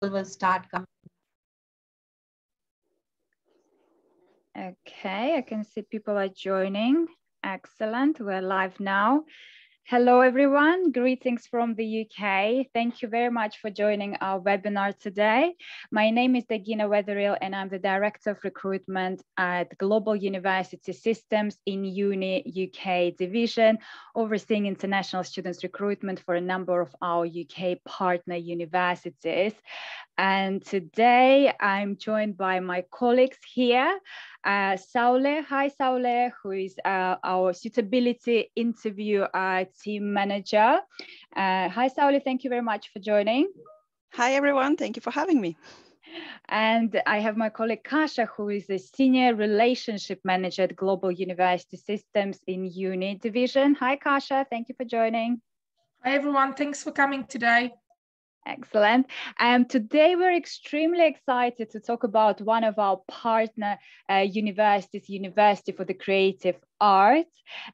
will start coming. Okay, I can see people are joining. Excellent, we're live now. Hello everyone, greetings from the UK. Thank you very much for joining our webinar today. My name is Dagina Weatherill and I'm the Director of Recruitment at Global University Systems in Uni UK division, overseeing international students recruitment for a number of our UK partner universities. And today I'm joined by my colleagues here, Saule. Hi, Saule, who is our suitability interview team manager. Hi, Saule, thank you very much for joining. Hi, everyone. Thank you for having me. And I have my colleague Kasia, who is the Senior Relationship Manager at Global University Systems in Uni Division. Hi, Kasia, thank you for joining. Hi, everyone. Thanks for coming today. Excellent. Today we're extremely excited to talk about one of our partner universities, University for the Creative Arts,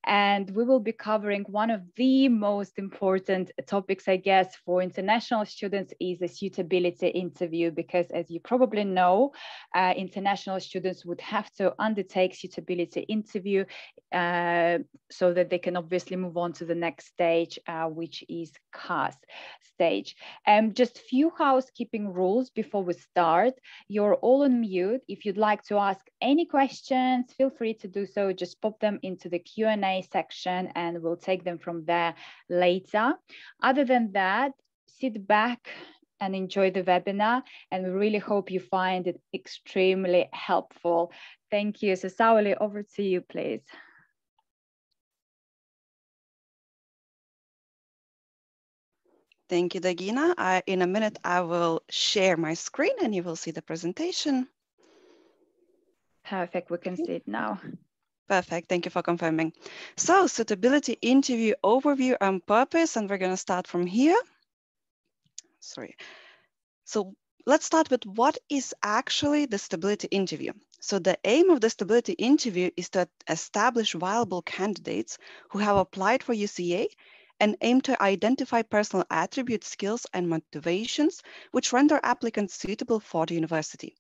and we will be covering one of the most important topics, I guess, for international students is a suitability interview, because as you probably know, international students would have to undertake suitability interview so that they can obviously move on to the next stage, which is CAS stage. Just few housekeeping rules before we start. You're all on mute. If you'd like to ask any questions, feel free to do so. Just pop them into the Q&A section and we'll take them from there later. Other than that, sit back and enjoy the webinar, and we really hope you find it extremely helpful. Thank you. So Sauli, over to you, please. Thank you, Dagina. In a minute, I will share my screen and you will see the presentation. Perfect, we can see it now. Perfect, thank you for confirming. So, suitability interview overview and purpose, and we're gonna start from here. Sorry. So let's start with what is actually the suitability interview. So the aim of the suitability interview is to establish viable candidates who have applied for UCA and aim to identify personal attributes, skills, and motivations which render applicants suitable for the university.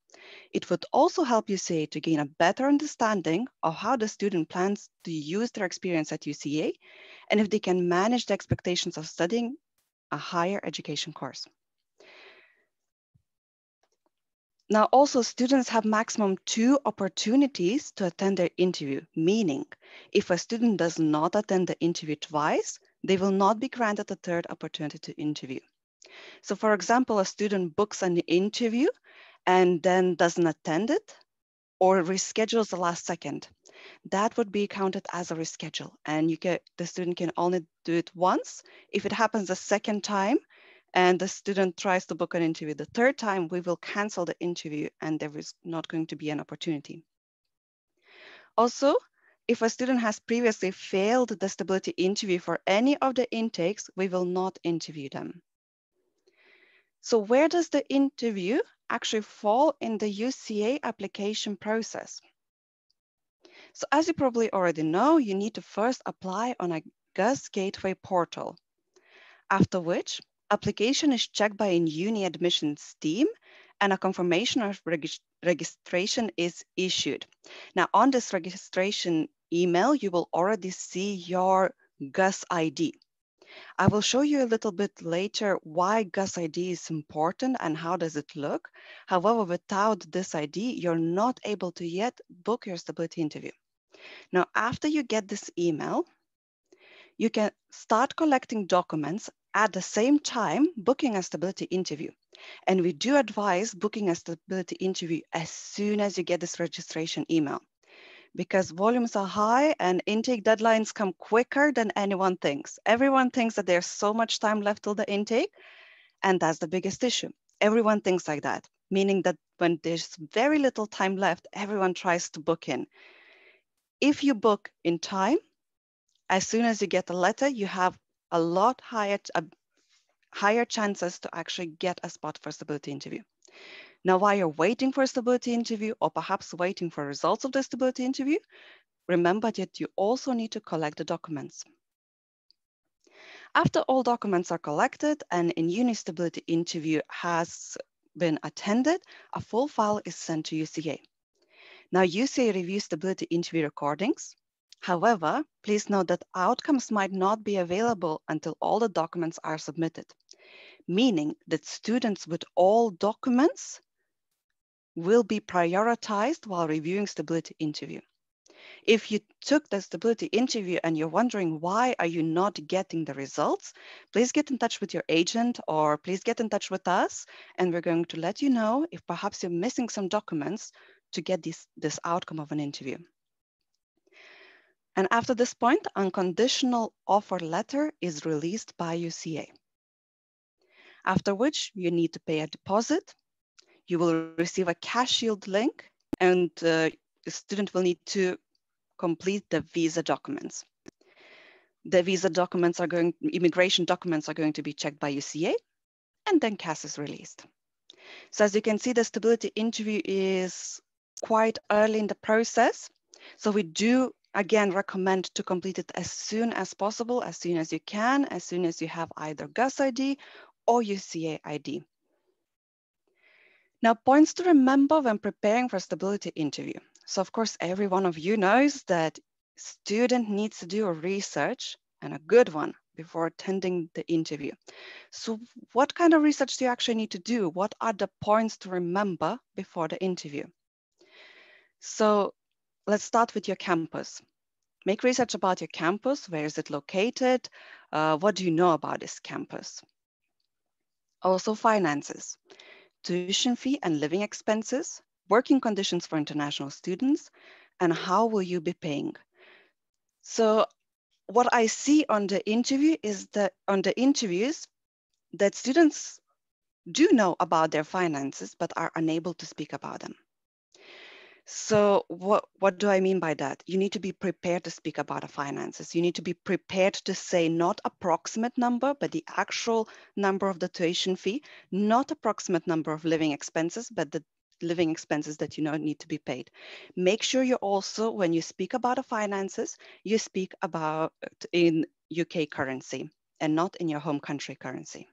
It would also help UCA to gain a better understanding of how the student plans to use their experience at UCA and if they can manage the expectations of studying a higher education course. Now, also students have maximum 2 opportunities to attend their interview, meaning if a student does not attend the interview twice, they will not be granted a 3rd opportunity to interview. So for example, a student books an interview and then doesn't attend it or reschedules the last second. That would be counted as a reschedule, and the student can only do it once. If it happens a second time, and the student tries to book an interview the 3rd time, we will cancel the interview and there is not going to be an opportunity. Also, if a student has previously failed the suitability interview for any of the intakes, we will not interview them. So where does the interview actually fall in the UCA application process? So as you probably already know, you need to first apply on a GUS Gateway portal, after which application is checked by a uni admissions team and a confirmation of registration is issued. Now on this registration email, you will already see your GUS ID. I will show you a little bit later why GUS ID is important and how does it look. However, without this ID, you're not able to yet book your suitability interview. Now, after you get this email, you can start collecting documents at the same time booking a suitability interview. And we do advise booking a suitability interview as soon as you get this registration email, because volumes are high and intake deadlines come quicker than anyone thinks. Everyone thinks that there's so much time left till the intake, and that's the biggest issue. Everyone thinks like that, meaning that when there's very little time left, everyone tries to book in. If you book in time, as soon as you get a letter, you have a lot higher chances to actually get a spot for a suitability interview. Now, while you're waiting for a suitability interview or perhaps waiting for results of the suitability interview, remember that you also need to collect the documents. After all documents are collected and a uni suitability interview has been attended, a full file is sent to UCA. Now, UCA reviews stability interview recordings. However, please note that outcomes might not be available until all the documents are submitted, meaning that students with all documents will be prioritized while reviewing stability interview. If you took the stability interview and you're wondering why are you not getting the results, please get in touch with your agent or please get in touch with us, and we're going to let you know if perhaps you're missing some documents to get this outcome of an interview. And after this point, unconditional offer letter is released by UCA. After which you need to pay a deposit. You will receive a cash shield link, and the student will need to complete the visa documents. The visa documents immigration documents are going to be checked by UCA, and then CAS is released. So as you can see, the stability interview is quite early in the process. So we do, again, recommend to complete it as soon as possible, as soon as you can, as soon as you have either GUS ID or UCA ID. Now, points to remember when preparing for stability interview. So of course, every one of you knows that student needs to do a research, and a good one, before attending the interview. So what kind of research do you actually need to do? What are the points to remember before the interview? So let's start with your campus. Make research about your campus. Where is it located? What do you know about this campus? Also finances, tuition fee and living expenses, working conditions for international students, and how will you be paying? So what I see on the interview is that on the interviews that students do know about their finances, but are unable to speak about them. So what do I mean by that? You need to be prepared to speak about the finances. You need to be prepared to say not approximate number, but the actual number of the tuition fee, not approximate number of living expenses, but the living expenses that you know need to be paid. Make sure you also, when you speak about the finances, you speak about in UK currency and not in your home country currency.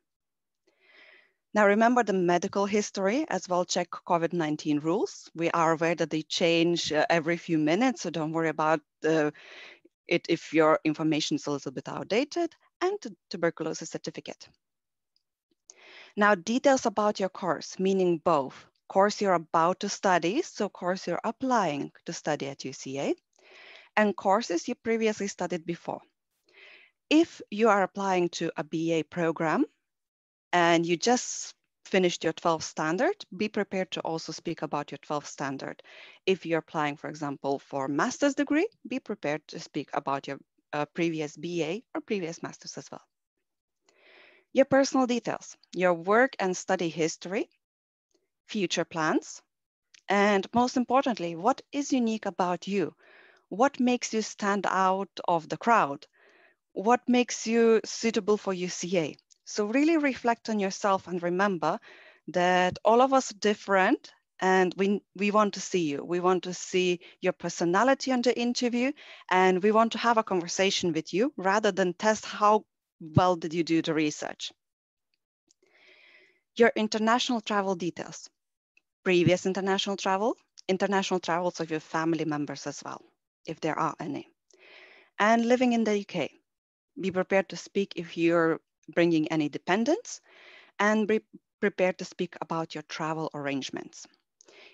Now, remember the medical history as well. Check COVID-19 rules. We are aware that they change every few minutes, so don't worry about it if your information is a little bit outdated, and the tuberculosis certificate. Now, details about your course, meaning both course you're about to study, so course you're applying to study at UCA, and courses you previously studied before. If you are applying to a BA program, and you just finished your 12th standard, be prepared to also speak about your 12th standard. If you're applying, for example, for master's degree, be prepared to speak about your previous BA or previous master's as well. Your personal details, your work and study history, future plans, and most importantly, what is unique about you? What makes you stand out of the crowd? What makes you suitable for UCA? So really reflect on yourself and remember that all of us are different, and we want to see you. We want to see your personality on the interview, and we want to have a conversation with you rather than test how well did you do the research. Your international travel details, previous international travels of your family members as well, if there are any, and living in the UK. Be prepared to speak if you're bringing any dependents, and be prepared to speak about your travel arrangements.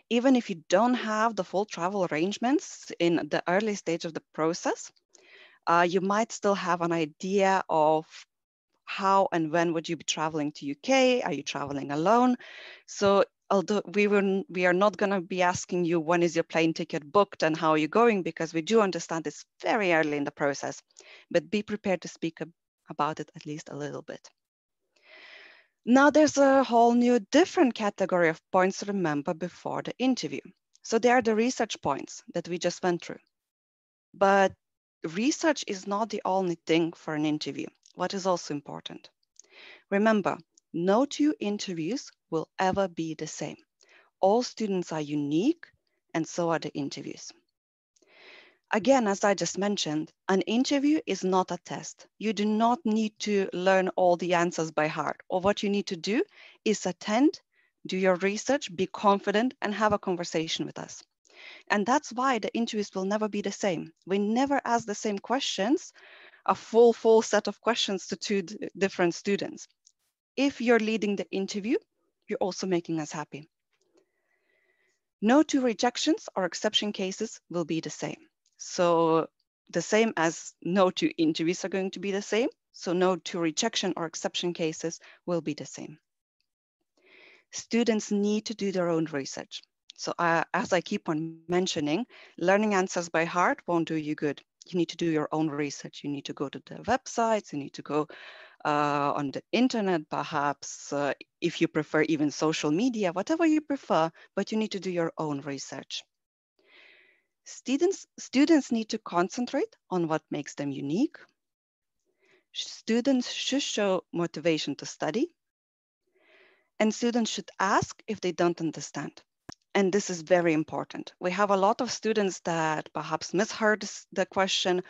Even if you don't have the full travel arrangements in the early stage of the process, you might still have an idea of how and when would you be traveling to UK? Are you traveling alone? So although we are not going to be asking you when is your plane ticket booked and how are you going, because we do understand it's very early in the process, but be prepared to speak about it at least a little bit. Now there's a whole new different category of points to remember before the interview. So they are the research points that we just went through. But research is not the only thing for an interview. What is also important? Remember, no two interviews will ever be the same. All students are unique, and so are the interviews. Again, as I just mentioned, an interview is not a test. You do not need to learn all the answers by heart. Or what you need to do is attend, do your research, be confident, and have a conversation with us. And that's why the interviews will never be the same. We never ask the same questions, a full set of questions to two different students. If you're leading the interview, you're also making us happy. No two rejections or exception cases will be the same. So the same as no two interviews are going to be the same. So no two rejection or exception cases will be the same. Students need to do their own research. So as I keep on mentioning, learning answers by heart won't do you good. You need to do your own research. You need to go to the websites, you need to go on the internet, perhaps, if you prefer even social media, whatever you prefer, but you need to do your own research. Students need to concentrate on what makes them unique. Students should show motivation to study. And students should ask if they don't understand. And this is very important. We have a lot of students that perhaps misheard the question,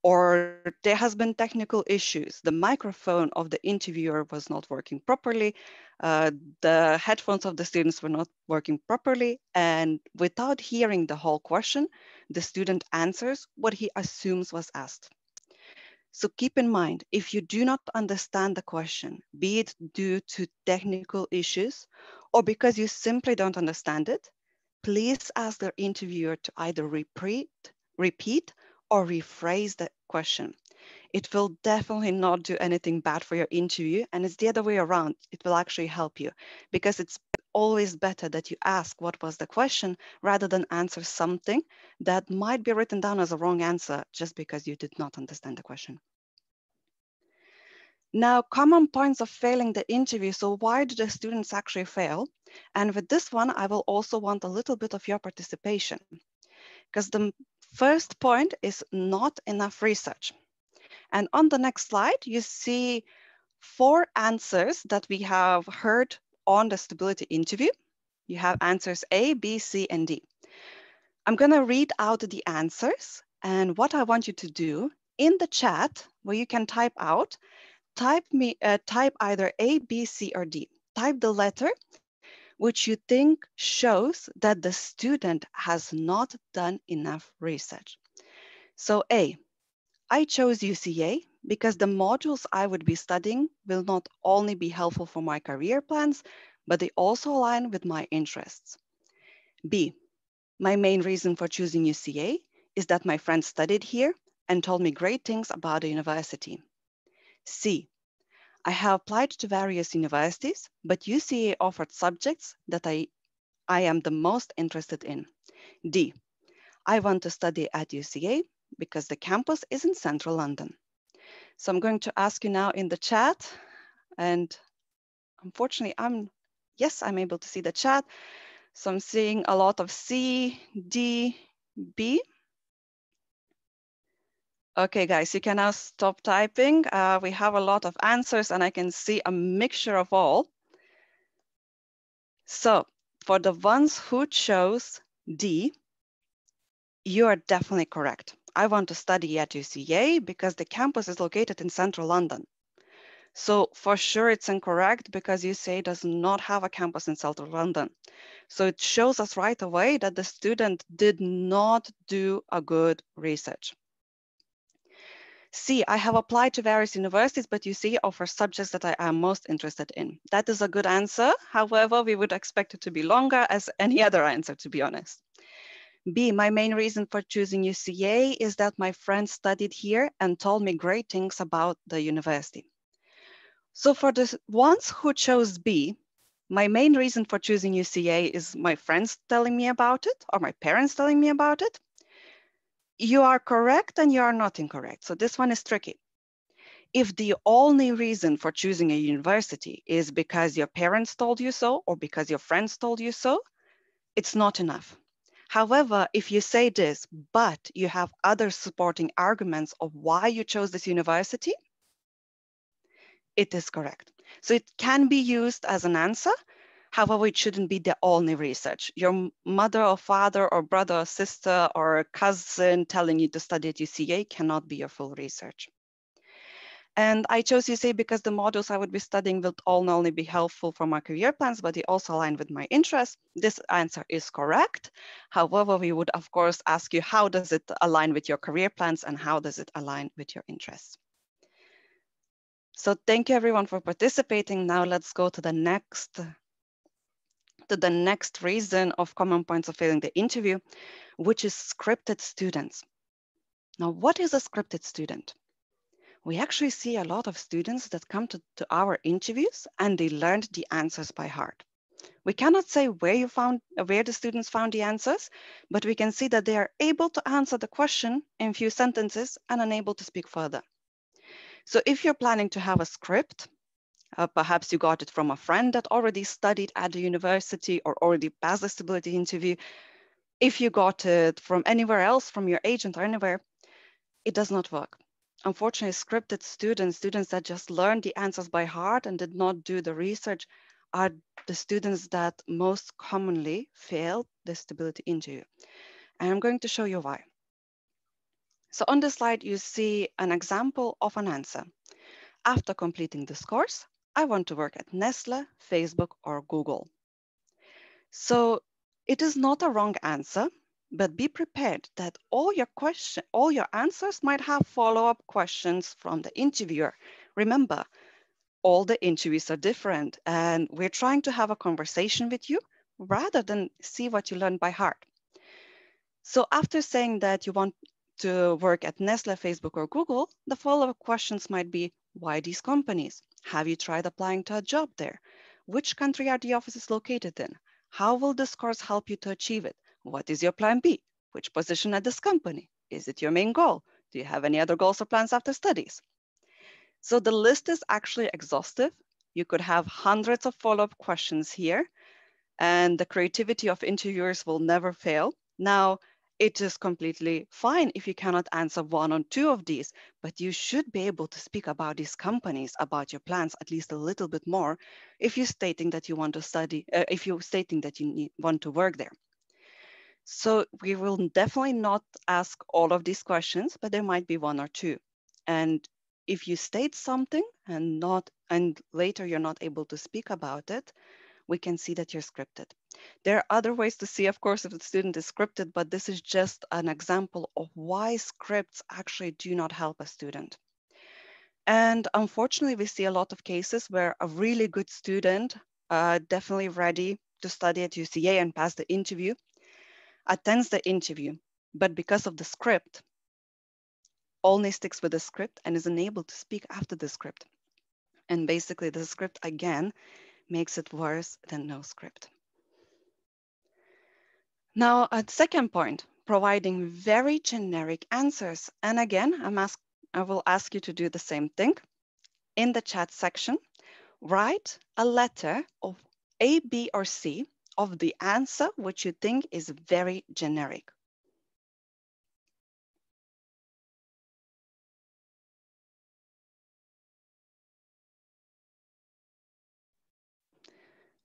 or there has been technical issues. The microphone of the interviewer was not working properly. The headphones of the students were not working properly. And without hearing the whole question, the student answers what he assumes was asked. So keep in mind, if you do not understand the question, be it due to technical issues or because you simply don't understand it, please ask the interviewer to either repeat or rephrase the question. It will definitely not do anything bad for your interview, and it's the other way around. It will actually help you, because it's always better that you ask what was the question rather than answer something that might be written down as a wrong answer just because you did not understand the question. Now, common points of failing the interview. So why do the students actually fail? And with this one, I will also want a little bit of your participation, because the first point is not enough research. And on the next slide, you see 4 answers that we have heard on the stability interview. You have answers A, B, C, and D. I'm going to read out the answers. And what I want you to do in the chat, where you can type out, type either A, B, C, or D. Type the letter which you think shows that the student has not done enough research. So A, I chose UCA because the modules I would be studying will not only be helpful for my career plans, but they also align with my interests. B, my main reason for choosing UCA is that my friends studied here and told me great things about the university. C, I have applied to various universities, but UCA offered subjects that I am the most interested in. D, I want to study at UCA because the campus is in central London. So I'm going to ask you now in the chat, and unfortunately I'm able to see the chat. So I'm seeing a lot of C, D, B. Okay, guys, you can now stop typing. We have a lot of answers and I can see a mixture of all. So for the ones who chose D, you are definitely correct. I want to study at UCA because the campus is located in central London. So for sure it's incorrect because UCA does not have a campus in central London. So it shows us right away that the student did not do a good research. C, I have applied to various universities, but UCA offers subjects that I am most interested in. That is a good answer. However, we would expect it to be longer as any other answer, to be honest. B, my main reason for choosing UCA is that my friends studied here and told me great things about the university. So for the ones who chose B, my main reason for choosing UCA is my friends telling me about it or my parents telling me about it. You are correct and you are not incorrect. So this one is tricky. If the only reason for choosing a university is because your parents told you so or because your friends told you so, it's not enough. However, if you say this, but you have other supporting arguments of why you chose this university, it is correct. So it can be used as an answer. However, it shouldn't be the only research. Your mother or father or brother or sister or cousin telling you to study at UCA cannot be your full research. And I chose UCA because the modules I would be studying will all not only be helpful for my career plans, but they also align with my interests. This answer is correct. However, we would of course ask you, how does it align with your career plans and how does it align with your interests? So thank you everyone for participating. Now let's go to the next reason of common points of failing the interview, which is scripted students. Now, what is a scripted student? We actually see a lot of students that come to our interviews and they learned the answers by heart. We cannot say where the students found the answers, but we can see that they are able to answer the question in few sentences and unable to speak further. So if you're planning to have a script, perhaps you got it from a friend that already studied at the university or already passed the stability interview. If you got it from anywhere else, from your agent or anywhere, it does not work. Unfortunately, scripted students that just learned the answers by heart and did not do the research, are the students that most commonly fail the stability interview. And I'm going to show you why. So on this slide, you see an example of an answer. After completing this course, I want to work at Nestle, Facebook, or Google. So it is not a wrong answer, but be prepared that all your answers might have follow-up questions from the interviewer. Remember, all the interviews are different, and we're trying to have a conversation with you rather than see what you learned by heart. So after saying that you want to work at Nestle, Facebook, or Google, the follow-up questions might be, why these companies? Have you tried applying to a job there? Which country are the offices located in? How will this course help you to achieve it? What is your plan B? Which position at this company? Is it your main goal? Do you have any other goals or plans after studies? So the list is actually exhaustive. You could have hundreds of follow-up questions here, and the creativity of interviewers will never fail. Now, it is completely fine if you cannot answer one or two of these, but you should be able to speak about these companies, about your plans at least a little bit more if you're stating that you want to study, if you're stating that you want to work there. So we will definitely not ask all of these questions, but there might be one or two. And if you state something and later you're not able to speak about it, we can see that you're scripted. There are other ways to see, of course, if the student is scripted, but this is just an example of why scripts actually do not help a student. And unfortunately, we see a lot of cases where a really good student, definitely ready to study at UCA and pass the interview, attends the interview, but because of the script, only sticks with the script and is unable to speak after the script. And basically the script, again, makes it worse than no script. Now, at second point, providing very generic answers. And again, I will ask you to do the same thing. In the chat section, write a letter of A, B, or C of the answer which you think is very generic.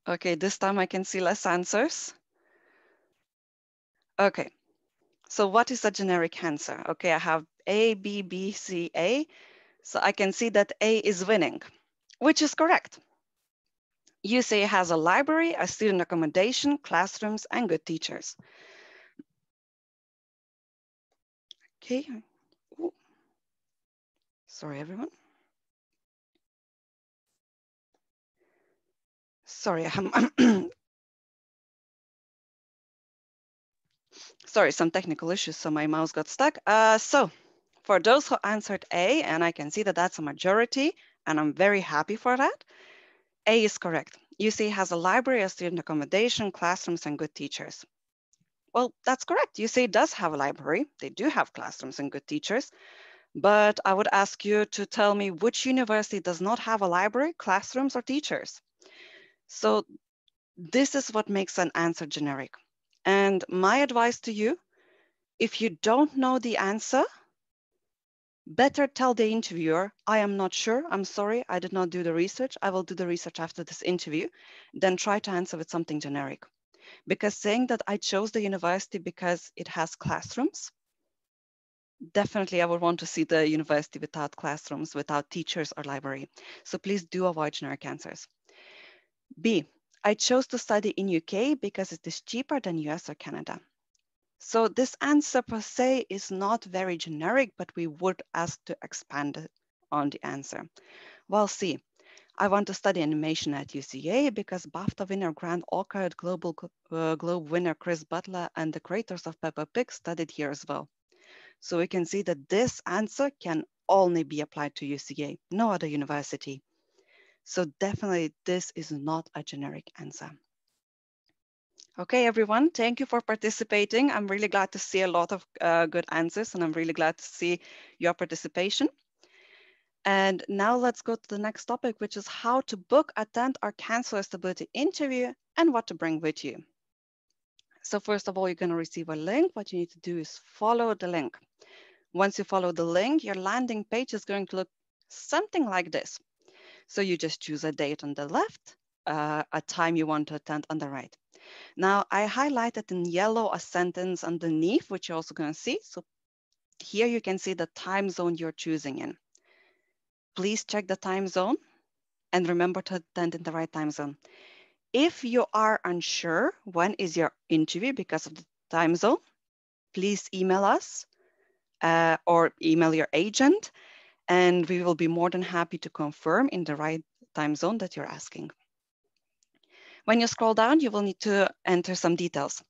Okay, this time I can see less answers. Okay, so what is a generic answer? Okay, I have A, B, B, C, A. So I can see that A is winning, which is correct. UCA has a library, a student accommodation, classrooms, and good teachers. Okay. Ooh. Sorry, everyone. Sorry, sorry, some technical issues, so my mouse got stuck. So for those who answered A, and I can see that that's a majority, and I'm very happy for that, A is correct. UCA has a library, a student accommodation, classrooms, and good teachers. Well, that's correct. UCA does have a library. They do have classrooms and good teachers. But I would ask you to tell me which university does not have a library, classrooms, or teachers. So this is what makes an answer generic. And my advice to you, if you don't know the answer, better tell the interviewer, I am not sure, I'm sorry, I did not do the research. I will do the research after this interview. Then try to answer with something generic. Because saying that I chose the university because it has classrooms Definitely, I would want to see the university without classrooms, without teachers or library. So please do avoid generic answers. B, I chose to study in UK because it is cheaper than US or Canada. So this answer per se is not very generic, but we would ask to expand on the answer. While C, I want to study animation at UCA because BAFTA winner Grant Orchard, Globe winner Chris Butler, and the creators of Peppa Pig studied here as well. So we can see that this answer can only be applied to UCA, no other university. So definitely this is not a generic answer. Okay, everyone, thank you for participating. I'm really glad to see a lot of good answers, and I'm really glad to see your participation. And now let's go to the next topic, which is how to book, attend, or cancel a stability interview and what to bring with you. So first of all, you're going to receive a link. What you need to do is follow the link. Once you follow the link, your landing page is going to look something like this. So you just choose a date on the left, a time you want to attend on the right. Now I highlighted in yellow a sentence underneath, which you're also going to see. So here you can see the time zone you're choosing in. Please check the time zone and remember to attend in the right time zone. If you are unsure when is your interview because of the time zone, please email us or email your agent, and we will be more than happy to confirm in the right time zone that you're asking. When you scroll down, you will need to enter some details.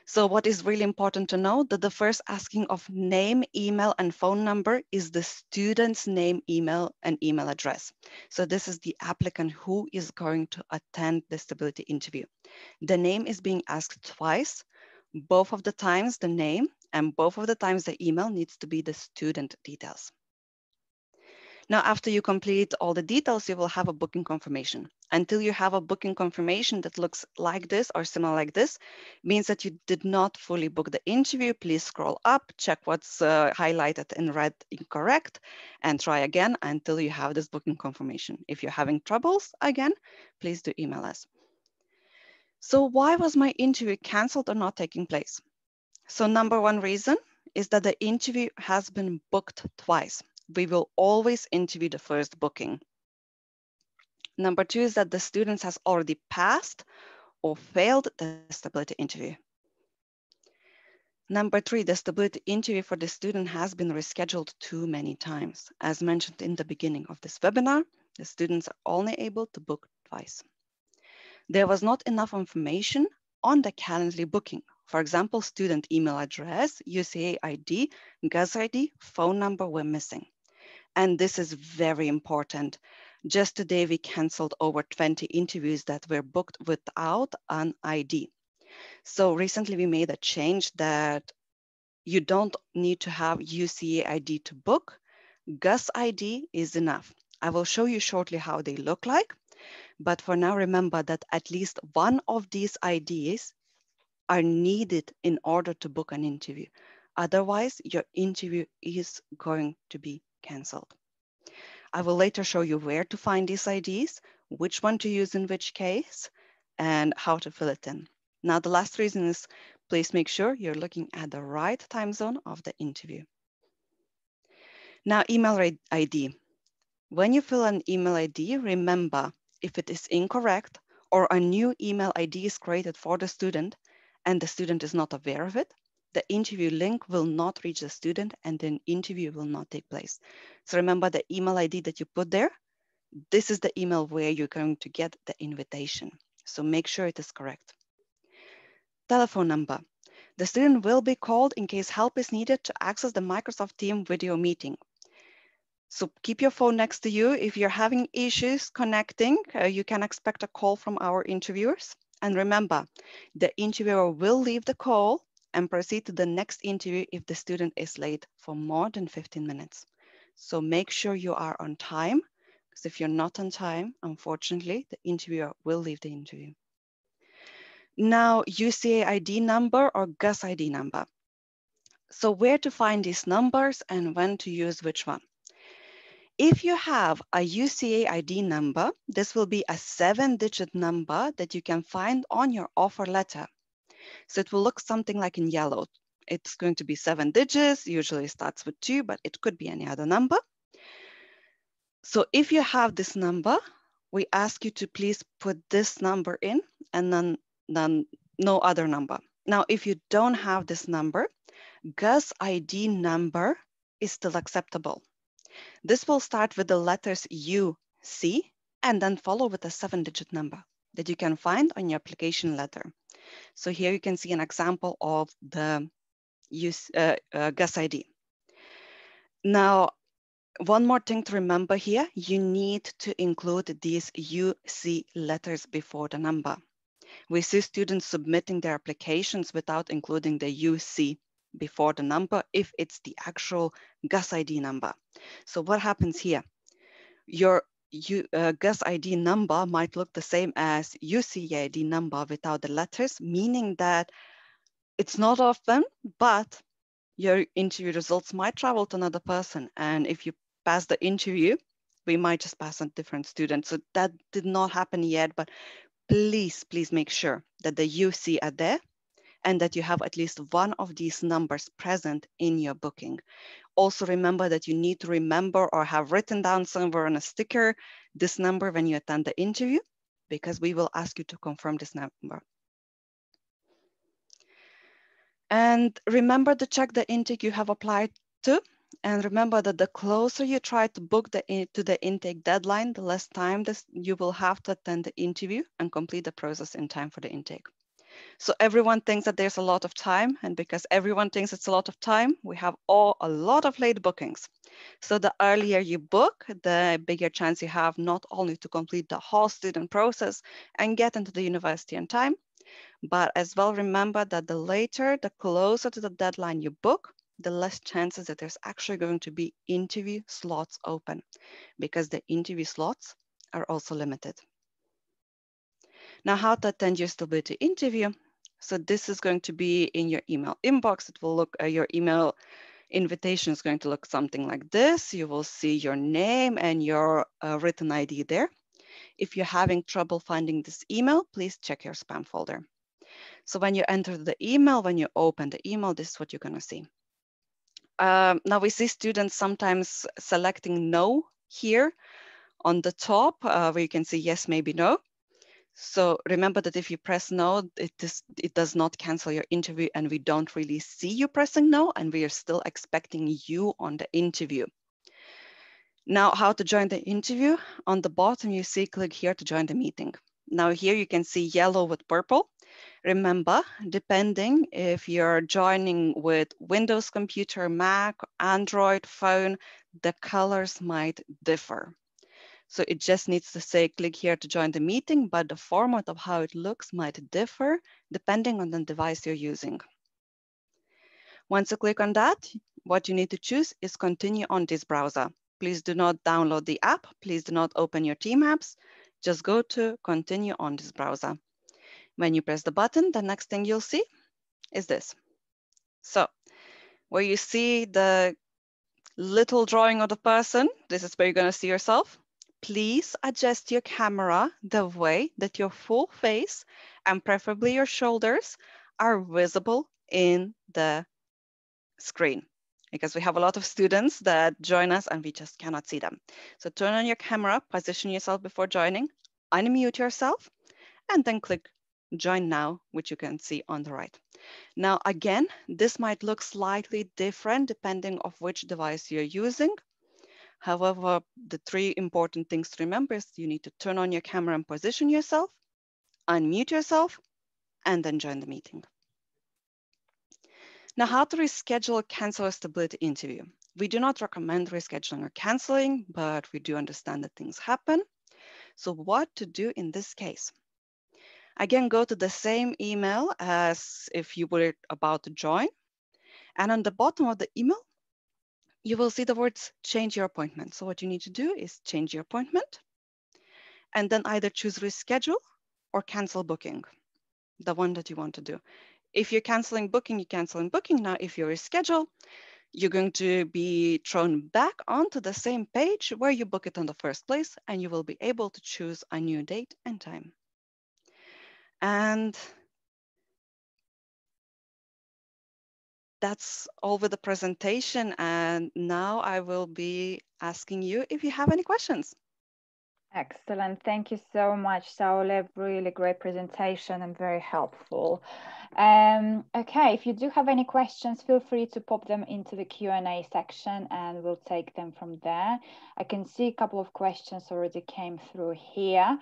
So what is really important to know that the first asking of name, email, and phone number is the student's name, email, and email address. So this is the applicant who is going to attend the stability interview. The name is being asked twice. Both of the times the name and both of the times the email needs to be the student details. Now, after you complete all the details, you will have a booking confirmation. Until you have a booking confirmation that looks like this or similar like this, means that you did not fully book the interview. Please scroll up, check what's highlighted in red incorrect, and try again until you have this booking confirmation. If you're having troubles, again, please do email us. So why was my interview canceled or not taking place? So number one reason is that the interview has been booked twice. We will always interview the first booking. Number two is that the student has already passed or failed the stability interview. Number three, the stability interview for the student has been rescheduled too many times. As mentioned in the beginning of this webinar, the students are only able to book twice. There was not enough information on the Calendly booking. For example, student email address, UCA ID, GUS ID, phone number were missing. And this is very important. Just today, we canceled over 20 interviews that were booked without an ID. So recently we made a change that you don't need to have UCA ID to book. GUS ID is enough. I will show you shortly how they look like. But for now, remember that at least one of these IDs are needed in order to book an interview. Otherwise, your interview is going to be canceled. I will later show you where to find these IDs, which one to use in which case, and how to fill it in. Now, the last reason is please make sure you're looking at the right time zone of the interview. Now, email ID. When you fill an email ID, remember if it is incorrect or a new email ID is created for the student and the student is not aware of it, the interview link will not reach the student and the interview will not take place. So remember the email ID that you put there, this is the email where you're going to get the invitation. So make sure it is correct. Telephone number. The student will be called in case help is needed to access the Microsoft Teams video meeting. So keep your phone next to you. If you're having issues connecting, you can expect a call from our interviewers. And remember, the interviewer will leave the call and proceed to the next interview if the student is late for more than 15 minutes. So make sure you are on time, because if you're not on time, unfortunately, the interviewer will leave the interview. Now, UCA ID number or GUS ID number. So where to find these numbers and when to use which one? If you have a UCA ID number, this will be a 7-digit number that you can find on your offer letter. So it will look something like in yellow. It's going to be 7 digits, usually starts with 2, but it could be any other number. So if you have this number, we ask you to please put this number in and then no other number. Now, if you don't have this number, GUS ID number is still acceptable. This will start with the letters UC and then follow with a 7-digit number that you can find on your application letter. So here you can see an example of the GUS ID. Now, one more thing to remember here, you need to include these UC letters before the number. We see students submitting their applications without including the UC before the number if it's the actual GUS ID number. So what happens here? Your GUS ID number might look the same as UC ID number without the letters, meaning that it's not often, but your interview results might travel to another person. And if you pass the interview, we might just pass on different students. So that did not happen yet, but please make sure that the UC are there and that you have at least one of these numbers present in your booking. Also remember that you need to remember or have written down somewhere on a sticker this number when you attend the interview, because we will ask you to confirm this number. And remember to check the intake you have applied to. And remember that the closer you try to book to the intake deadline, the less time you will have to attend the interview and complete the process in time for the intake. So everyone thinks that there's a lot of time, and because everyone thinks it's a lot of time, we have a lot of late bookings. So the earlier you book, the bigger chance you have not only to complete the whole student process and get into the university in time, but as well remember that the later, the closer to the deadline you book, the less chances that there's actually going to be interview slots open, because the interview slots are also limited. Now, how to attend your suitability interview. So this is going to be in your email inbox. It will look, your email invitation is going to look something like this. You will see your name and your written ID there. If you're having trouble finding this email, please check your spam folder. So when you enter the email, when you open the email, this is what you're gonna see. Now we see students sometimes selecting no here on the top, where you can see yes, maybe no. So remember that if you press no, it does not cancel your interview, and we don't really see you pressing no, and we are still expecting you on the interview. Now, how to join the interview? On the bottom, you see click here to join the meeting. Now here you can see yellow with purple. Remember, depending if you're joining with Windows computer, Mac, Android phone, the colors might differ. So it just needs to say, click here to join the meeting, but the format of how it looks might differ depending on the device you're using. Once you click on that, what you need to choose is continue on this browser. Please do not download the app. Please do not open your team apps. Just go to continue on this browser. When you press the button, the next thing you'll see is this. So where you see the little drawing of the person, this is where you're going to see yourself. Please adjust your camera the way that your full face and preferably your shoulders are visible in the screen, because we have a lot of students that join us and we just cannot see them. So turn on your camera, position yourself before joining, unmute yourself, and then click join now, which you can see on the right. Now, again, this might look slightly different depending on which device you're using. However, the 3 important things to remember is you need to turn on your camera and position yourself, unmute yourself, and then join the meeting. Now, how to reschedule or cancel a suitability interview. We do not recommend rescheduling or canceling, but we do understand that things happen. So what to do in this case? Again, go to the same email as if you were about to join. And on the bottom of the email, you will see the words change your appointment. So what you need to do is change your appointment and then either choose reschedule or cancel booking, the one that you want to do. If you're canceling booking, you're canceling booking. Now, if you reschedule, you're going to be thrown back onto the same page where you book it in the first place, and you will be able to choose a new date and time. And that's all with the presentation. And now I will be asking you if you have any questions. Excellent. Thank you so much, Saule. Really great presentation and very helpful. Okay, if you do have any questions, feel free to pop them into the Q&A section and we'll take them from there. I can see a couple of questions already came through here.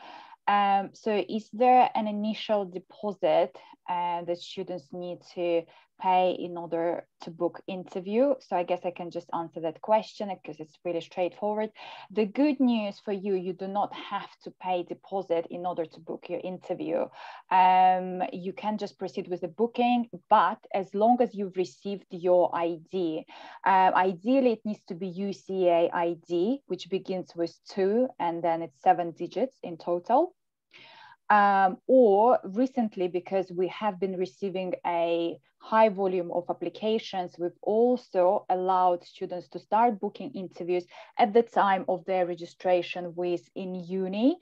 So is there an initial deposit that students need to pay in order to book interview? So I guess I can just answer that question because it's really straightforward. The good news for you, you do not have to pay deposit in order to book your interview. You can just proceed with the booking, but as long as you've received your ID, ideally it needs to be UCA ID, which begins with 2 and then it's 7 digits in total. Or recently, because we have been receiving a high volume of applications, we've also allowed students to start booking interviews at the time of their registration with InUni.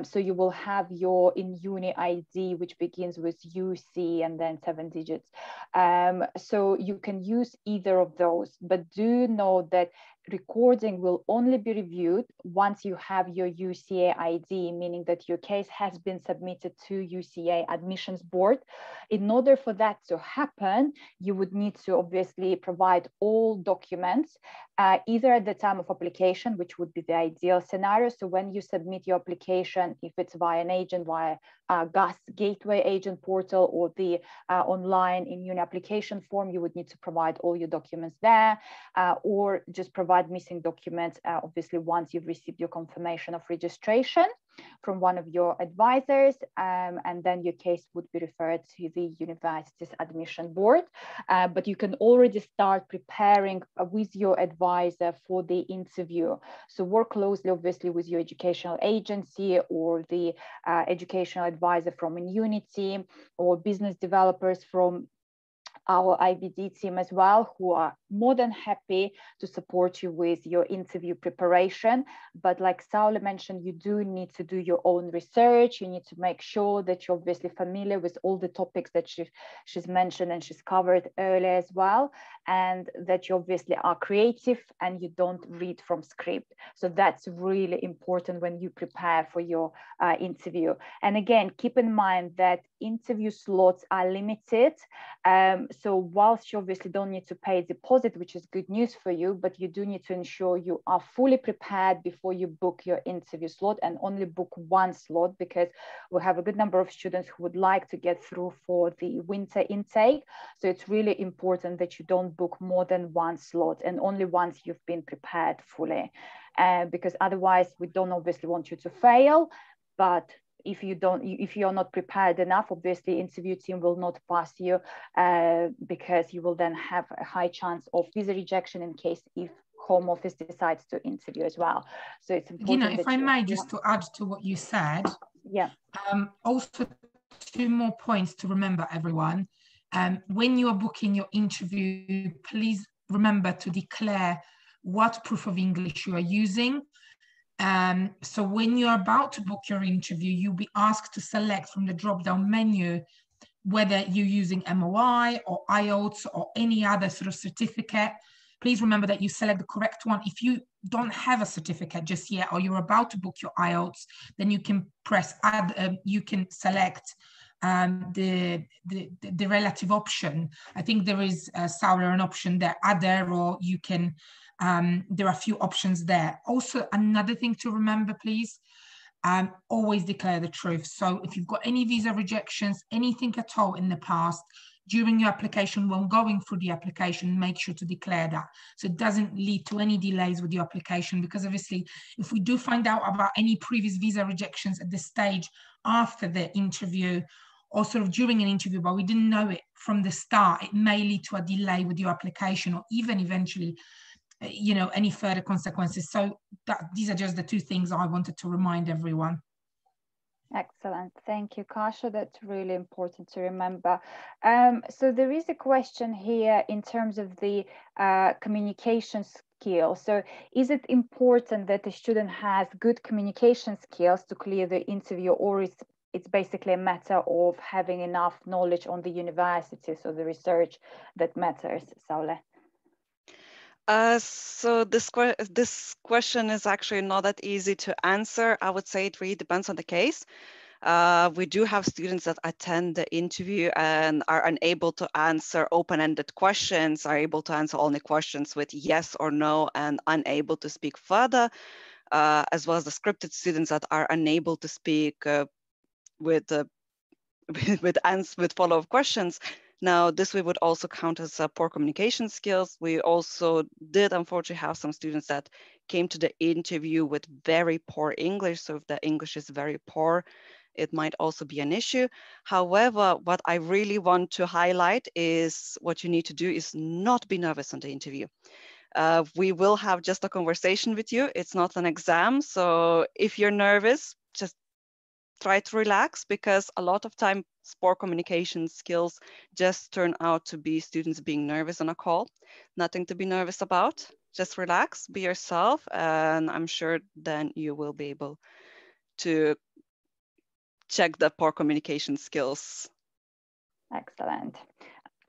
So you will have your InUni ID, which begins with UC and then 7 digits. So you can use either of those, but do know that recording will only be reviewed once you have your UCA ID, meaning that your case has been submitted to UCA admissions board. In order for that to happen, you would need to obviously provide all documents, either at the time of application, which would be the ideal scenario. So when you submit your application, if it's via an agent, via GAS Gateway Agent Portal or the online InUni application form, you would need to provide all your documents there, or just provide missing documents, obviously, once you've received your confirmation of registration from one of your advisors, and then your case would be referred to the university's admission board. But you can already start preparing with your advisor for the interview. So work closely, obviously, with your educational agency or the educational advisor from InUni or business developers from our IBD team as well, who are more than happy to support you with your interview preparation. But like Saule mentioned, you do need to do your own research. You need to make sure that you're obviously familiar with all the topics that she's mentioned and she's covered earlier as well, and that you obviously are creative and you don't read from script. So that's really important when you prepare for your interview. And again, keep in mind that interview slots are limited. So whilst you obviously don't need to pay a deposit, which is good news for you, but you do need to ensure you are fully prepared before you book your interview slot, and only book one slot, because we have a good number of students who would like to get through for the winter intake. So it's really important that you don't book more than one slot, and only once you've been prepared fully, because otherwise we don't obviously want you to fail. But if you're not prepared enough, obviously interview team will not pass you, because you will then have a high chance of visa rejection in case if Home Office decides to interview as well. So it's important. Gina, if I may just to add to what you said, also 2 more points to remember, everyone. When you are booking your interview, please remember to declare what proof of English you are using. So when you're about to book your interview, you'll be asked to select from the drop-down menu whether you're using MOI or IELTS or any other sort of certificate. Please remember that you select the correct one. If you don't have a certificate just yet, or you're about to book your IELTS, then you can press add, you can select the relative option. I think there is an option there, other, or you can, there are a few options there. Also, another thing to remember, please, always declare the truth. So if you've got any visa rejections, anything at all in the past, during your application, when going through the application, make sure to declare that, so it doesn't lead to any delays with your application. Because obviously, if we do find out about any previous visa rejections at this stage after the interview, or sort of during an interview, but we didn't know it from the start, it may lead to a delay with your application, or even eventually, you know, any further consequences. So these are just the 2 things I wanted to remind everyone. Excellent. Thank you, Kasia. That's really important to remember. So there is a question here in terms of the communication skills. So is it important that the student has good communication skills to clear the interview, or is it's basically a matter of having enough knowledge on the university, so the research that matters, Saule? So this question is actually not that easy to answer. I would say it really depends on the case. We do have students that attend the interview and are unable to answer open-ended questions, are able to answer only questions with yes or no and unable to speak further, as well as the scripted students that are unable to speak with with follow-up questions. Now, this we would also count as poor communication skills. We also did unfortunately have some students that came to the interview with very poor English. So if the English is very poor, it might also be an issue. However, what I really want to highlight is what you need to do is not be nervous on the interview. We will have just a conversation with you. It's not an exam. So if you're nervous, just try to relax, because a lot of time poor communication skills just turn out to be students being nervous on a call. Nothing to be nervous about. Just relax, be yourself, and I'm sure then you will be able to check the poor communication skills. Excellent.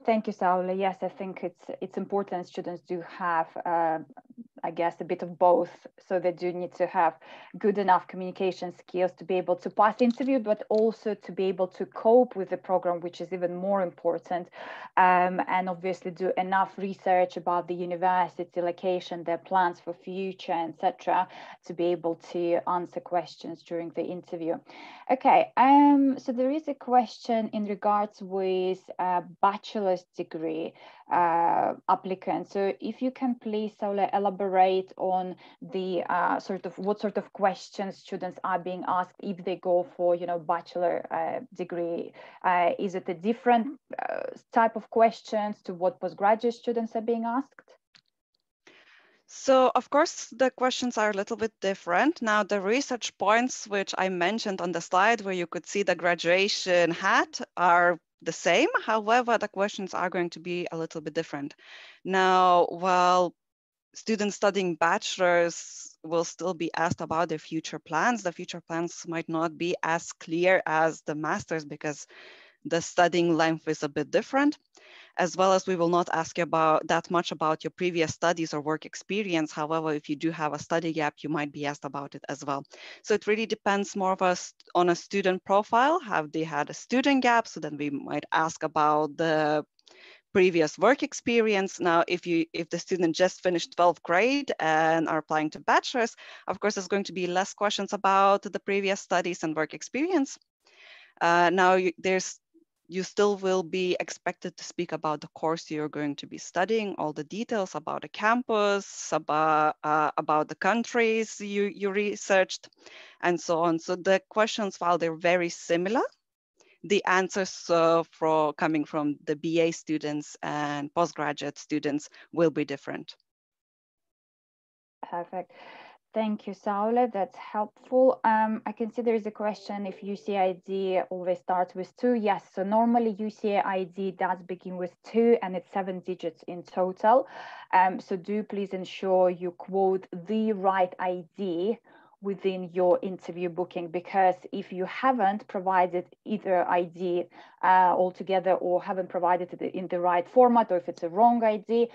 Thank you, Saule. Yes, I think it's important students do have, I guess, a bit of both. So they do need to have good enough communication skills to be able to pass the interview, but also to be able to cope with the program, which is even more important. And obviously do enough research about the university, location, their plans for future, etc., to be able to answer questions during the interview. Okay, so there is a question in regards with bachelor's degree applicants. So if you can please, Saule, elaborate on the what sort of questions students are being asked if they go for, bachelor degree. Is it a different type of questions to what postgraduate students are being asked? So of course, the questions are a little bit different. Now, the research points, which I mentioned on the slide where you could see the graduation hat, are the same. However, the questions are going to be a little bit different. Now, while students studying bachelors will still be asked about their future plans, the future plans might not be as clear as the masters because the studying length is a bit different, as well as we will not ask you about that much about your previous studies or work experience. However, if you do have a study gap, you might be asked about it as well. So it really depends more of on a student profile. Have they had a student gap? So then we might ask about the previous work experience. Now, if the student just finished 12th grade and are applying to bachelor's, of course, there's going to be less questions about the previous studies and work experience. Now, you still will be expected to speak about the course you're going to be studying, all the details about the campus, about the countries you researched, and so on. So the questions, while they're very similar, the answers coming from the BA students and postgraduate students will be different. Perfect. Thank you, Saule. That's helpful. I can see there is a question if UCA ID always starts with 2. Yes, so normally UCA ID does begin with 2 and it's 7 digits in total. So do please ensure you quote the right ID within your interview booking, because if you haven't provided either ID altogether or haven't provided it in the right format, or if it's a wrong ID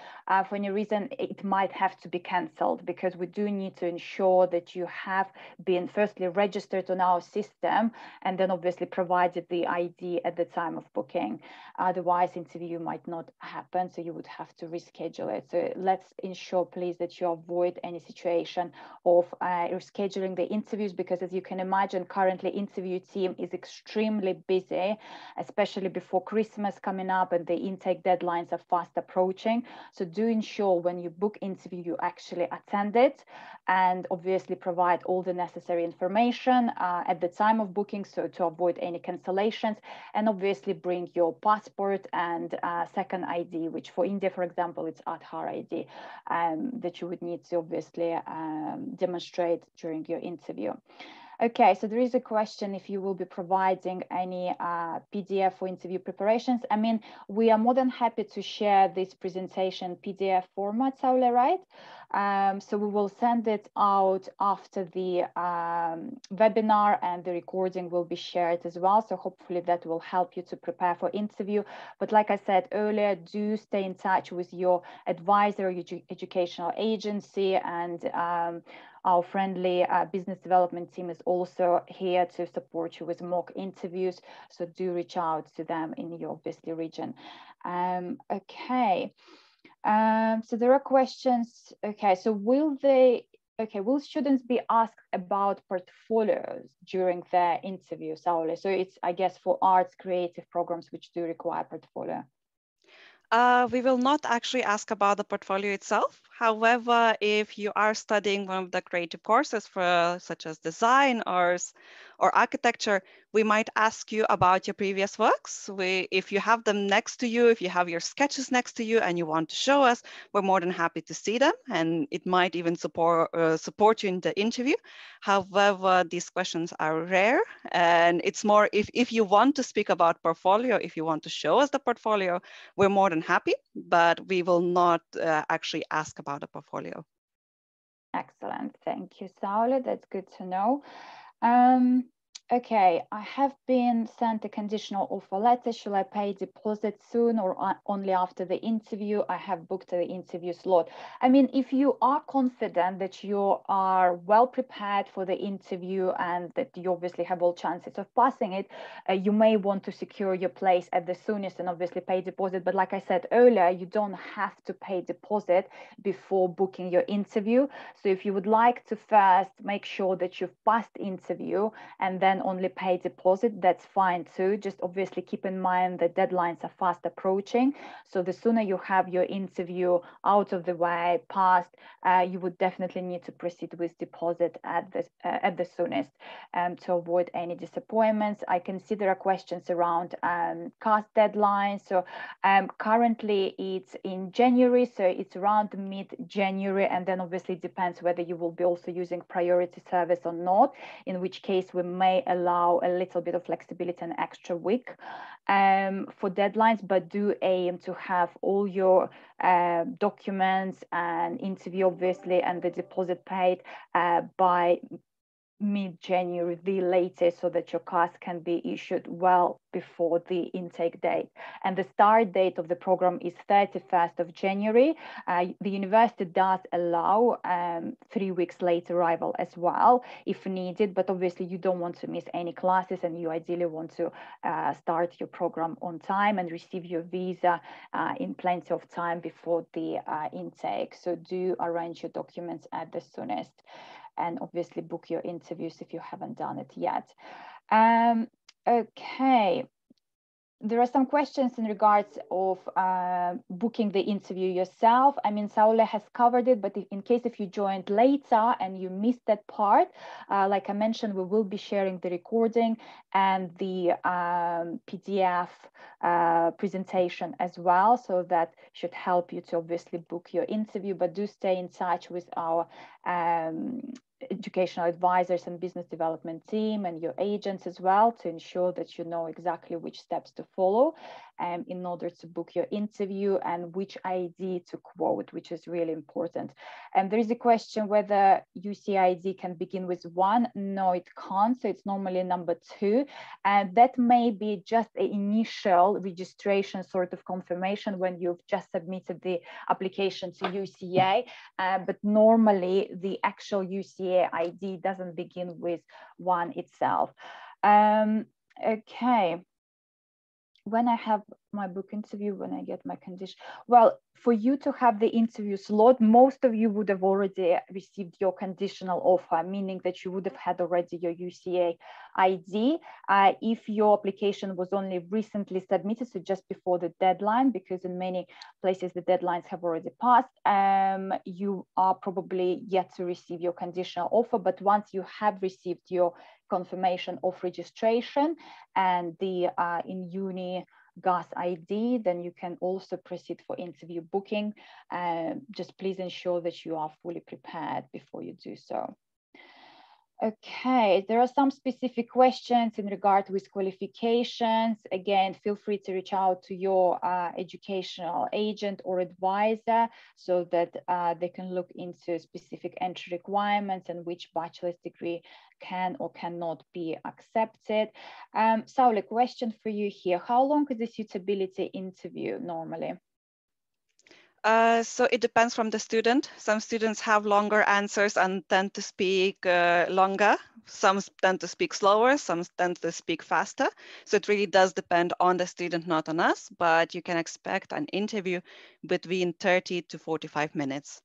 for any reason, it might have to be cancelled, because we do need to ensure that you have been firstly registered on our system and then obviously provided the ID at the time of booking. Otherwise, interview might not happen, so you would have to reschedule it. So let's ensure, please, that you avoid any situation of rescheduling the interviews, because as you can imagine, currently interview team is extremely busy, especially before Christmas coming up and the intake deadlines are fast approaching. So do ensure when you book interview, you actually attend it, and obviously provide all the necessary information at the time of booking, so to avoid any cancellations, and obviously bring your passport and second ID, which for India, for example, it's Aadhaar ID, that you would need to obviously demonstrate during your interview. Okay, so there is a question if you will be providing any PDF for interview preparations. I mean, we are more than happy to share this presentation PDF format, Saule, right? So we will send it out after the webinar, and the recording will be shared as well. So hopefully that will help you to prepare for interview. But like I said earlier, do stay in touch with your advisor, your educational agency, and our friendly business development team is also here to support you with mock interviews. So do reach out to them in your obviously region. Okay. So there are questions. Okay, so will students be asked about portfolios during their interview, Saule? So it's, I guess, for arts creative programs which do require portfolio. We will not actually ask about the portfolio itself. However, if you are studying one of the creative courses for such as design or architecture, we might ask you about your previous works. If you have them next to you, if you have your sketches next to you and you want to show us, we're more than happy to see them, and it might even support you in the interview. However, these questions are rare, and it's more if you want to speak about portfolio, if you want to show us the portfolio, we're more than happy, but we will not actually ask about a portfolio. Excellent. Thank you, Saule. That's good to know. Okay, I have been sent a conditional offer letter. Shall I pay deposit soon or only after the interview? I have booked the interview slot. I mean, if you are confident that you are well prepared for the interview and that you obviously have all chances of passing it, you may want to secure your place at the soonest and obviously pay deposit. But like I said earlier, you don't have to pay deposit before booking your interview. So if you would like to first make sure that you've passed interview and then only pay deposit, that's fine too. Just obviously keep in mind that deadlines are fast approaching. So the sooner you have your interview out of the way, passed, you would definitely need to proceed with deposit at the soonest to avoid any disappointments. I can see there are questions around CAS deadlines. So currently it's in January, so it's around mid-January, and then obviously it depends whether you will be also using priority service or not, in which case we may allow a little bit of flexibility, an extra week for deadlines, but do aim to have all your documents and interview obviously and the deposit paid by mid-January, the latest, so that your CAS can be issued well before the intake date. And the start date of the program is 31st of January. The university does allow 3 weeks late arrival as well, if needed, but obviously you don't want to miss any classes and you ideally want to start your program on time and receive your visa in plenty of time before the intake. So do arrange your documents at the soonest, and obviously book your interviews if you haven't done it yet. Okay. There are some questions in regards of booking the interview yourself. I mean, Saule has covered it, but in case if you joined later and you missed that part, like I mentioned, we will be sharing the recording and the PDF presentation as well. So that should help you to obviously book your interview, but do stay in touch with our educational advisors and business development team and your agents as well to ensure that you know exactly which steps to follow in order to book your interview and which ID to quote, which is really important. And there is a question whether UCA ID can begin with 1. No, it can't. So it's normally number 2. And that may be just an initial registration sort of confirmation when you've just submitted the application to UCA. But normally the actual UCA ID doesn't begin with 1 itself. Okay. When I have my book interview, when I get my condition, well, for you to have the interview slot, most of you would have already received your conditional offer, meaning that you would have had already your UCA ID. If your application was only recently submitted, so just before the deadline, because in many places the deadlines have already passed, you are probably yet to receive your conditional offer. But once you have received your confirmation of registration and the in uni GAS ID, then you can also proceed for interview booking. Just please ensure that you are fully prepared before you do so. Okay, there are some specific questions in regard with qualifications. Again, feel free to reach out to your educational agent or advisor so that they can look into specific entry requirements and which bachelor's degree can or cannot be accepted. Sauli, question for you here. How long is the suitability interview normally? So it depends from the student. Some students have longer answers and tend to speak longer. Some tend to speak slower, some tend to speak faster. So it really does depend on the student, not on us, but you can expect an interview between 30 to 45 minutes.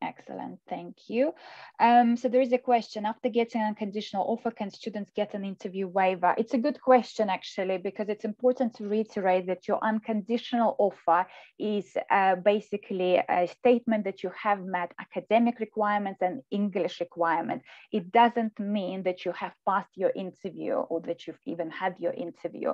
Excellent, thank you. So there is a question, after getting an unconditional offer, can students get an interview waiver? It's a good question, actually, because it's important to reiterate that your unconditional offer is basically a statement that you have met academic requirements and English requirements. It doesn't mean that you have passed your interview or that you've even had your interview.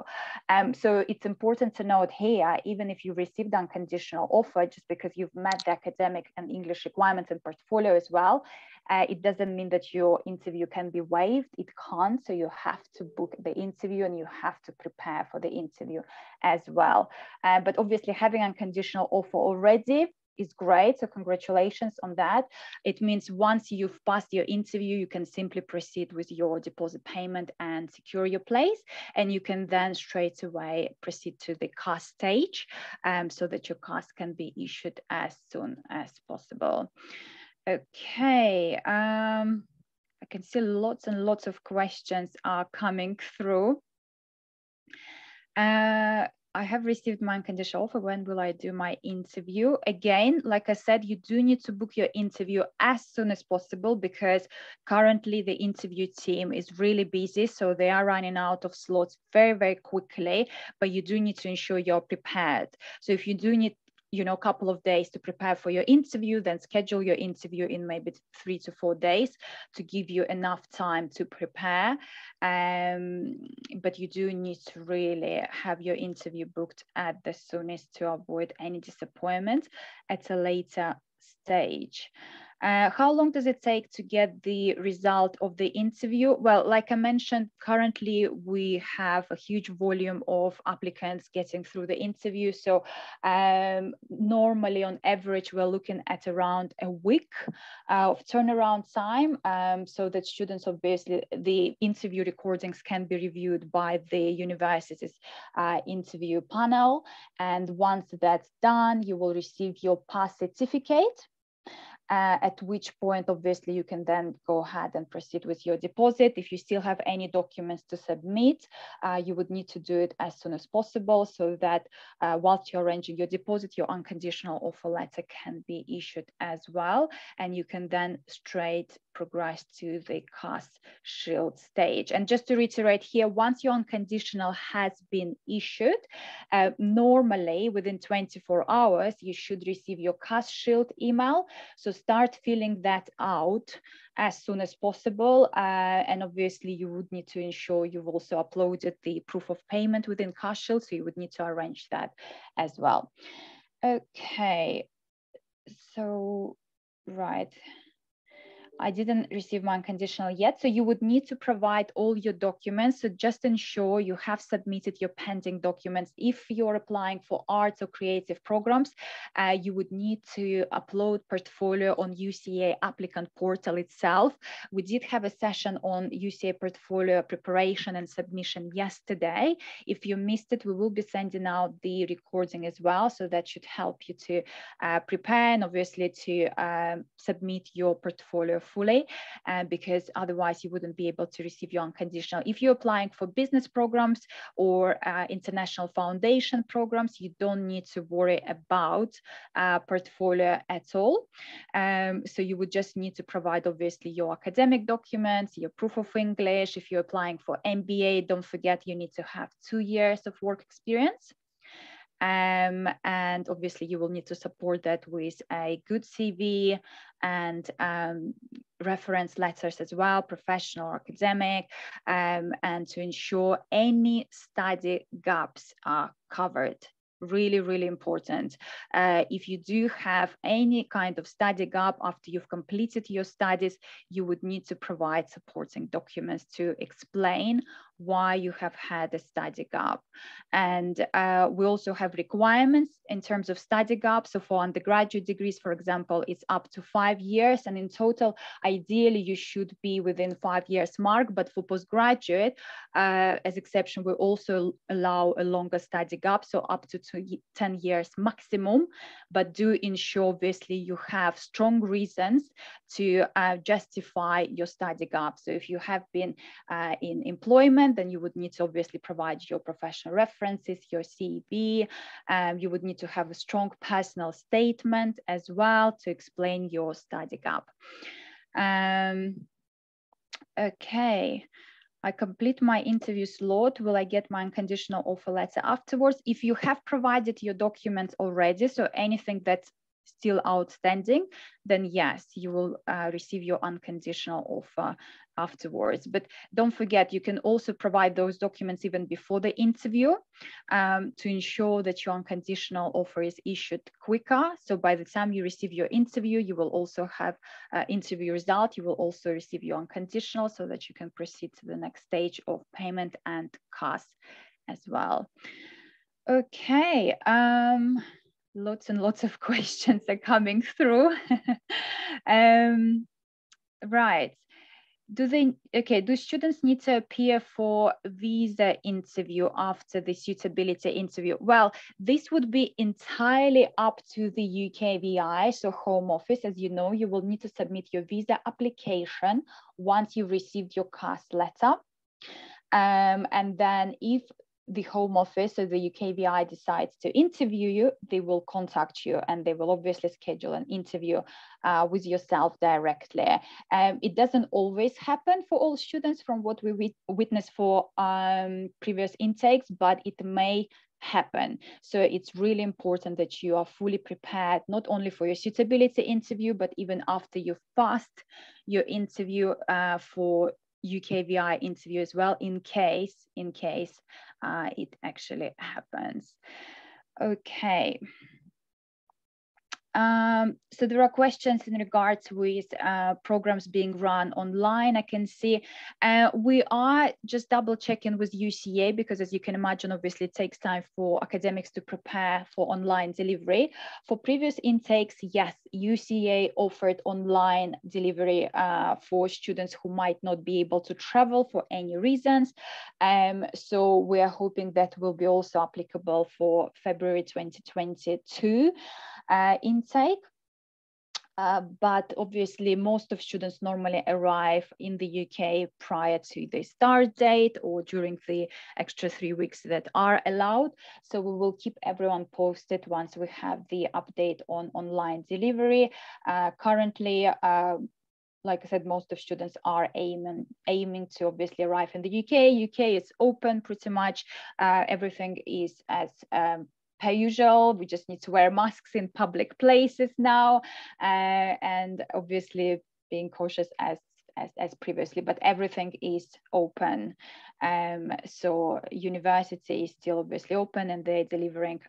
So it's important to note here, even if you received unconditional offer, just because you've met the academic and English requirements and portfolio as well, it doesn't mean that your interview can be waived. It can't. So you have to book the interview and you have to prepare for the interview as well. But obviously having unconditional offer already is great. So congratulations on that. It means once you've passed your interview, you can simply proceed with your deposit payment and secure your place. And you can then straight away proceed to the CAS stage so that your CAS can be issued as soon as possible. Okay. I can see lots and lots of questions are coming through. I have received my unconditional offer. When will I do my interview? Again, like I said, you do need to book your interview as soon as possible because currently the interview team is really busy. So they are running out of slots very, very quickly, but you do need to ensure you're prepared. So if you do need a couple of days to prepare for your interview, then schedule your interview in maybe 3 to 4 days to give you enough time to prepare. But you do need to really have your interview booked at the soonest to avoid any disappointment at a later stage. How long does it take to get the result of the interview? Well, like I mentioned, currently we have a huge volume of applicants getting through the interview. So normally on average, we're looking at around a week of turnaround time so that students, obviously, the interview recordings can be reviewed by the university's interview panel. And once that's done, you will receive your pass certificate. At which point, obviously, you can then go ahead and proceed with your deposit. If you still have any documents to submit, you would need to do it as soon as possible so that whilst you're arranging your deposit, your unconditional offer letter can be issued as well. And you can then straight progress to the CAS Shield stage. And just to reiterate here, once your unconditional has been issued, normally within 24 hours, you should receive your CAS Shield email. So start filling that out as soon as possible. And obviously you would need to ensure you've also uploaded the proof of payment within CAS Shield. So you would need to arrange that as well. Okay, so, right. I didn't receive my unconditional yet. So you would need to provide all your documents. So just ensure you have submitted your pending documents. If you're applying for arts or creative programs, you would need to upload portfolio on UCA applicant portal itself. We did have a session on UCA portfolio preparation and submission yesterday. If you missed it, we will be sending out the recording as well. So that should help you to prepare and obviously to submit your portfolio fully, because otherwise you wouldn't be able to receive your unconditional. If you're applying for business programs or international foundation programs, you don't need to worry about portfolio at all. So you would just need to provide obviously your academic documents, your proof of English. If you're applying for MBA, don't forget you need to have 2 years of work experience. And obviously you will need to support that with a good CV and reference letters as well, professional or academic, and to ensure any study gaps are covered Really, really important. If you do have any kind of study gap after you've completed your studies, you would need to provide supporting documents to explain why you have had a study gap. And we also have requirements in terms of study gap. So for undergraduate degrees, for example, it's up to 5 years. And in total, ideally, you should be within 5 years mark. But for postgraduate, as exception, we also allow a longer study gap, so up to 10 years maximum, but do ensure obviously you have strong reasons to justify your study gap. So if you have been in employment, then you would need to obviously provide your professional references, your CV. You would need to have a strong personal statement as well to explain your study gap. Okay. I complete my interview slot, will I get my unconditional offer letter afterwards? If you have provided your documents already, so anything that's still outstanding, then yes, you will receive your unconditional offer afterwards. But don't forget, you can also provide those documents even before the interview to ensure that your unconditional offer is issued quicker. So by the time you receive your interview, you will also have interview result. You will also receive your unconditional so that you can proceed to the next stage of payment and cost as well. Okay. Lots and lots of questions are coming through. Right. Do students need to appear for visa interview after the suitability interview? Well, this would be entirely up to the UKVI, so Home Office. As you know, you will need to submit your visa application once you've received your CAS letter. And then if the Home Office or the UKVI decides to interview you, they will contact you and they will obviously schedule an interview with yourself directly. It doesn't always happen for all students from what we witnessed for previous intakes, but it may happen. So it's really important that you are fully prepared, not only for your suitability interview, but even after you've passed your interview for UKVI interview as well, in case it actually happens. Okay. So there are questions in regards with programs being run online. I can see we are just double checking with UCA because, as you can imagine, obviously it takes time for academics to prepare for online delivery. For previous intakes, yes, UCA offered online delivery for students who might not be able to travel for any reasons. So we are hoping that will be also applicable for February 2022 intake. But obviously most of students normally arrive in the UK prior to the start date or during the extra 3 weeks that are allowed. So we will keep everyone posted once we have the update on online delivery. Currently, like I said, most of students are aiming to obviously arrive in the UK. UK is open pretty much. Everything is as per usual. We just need to wear masks in public places now, and obviously being cautious as previously, but everything is open. So university is still obviously open and they're delivering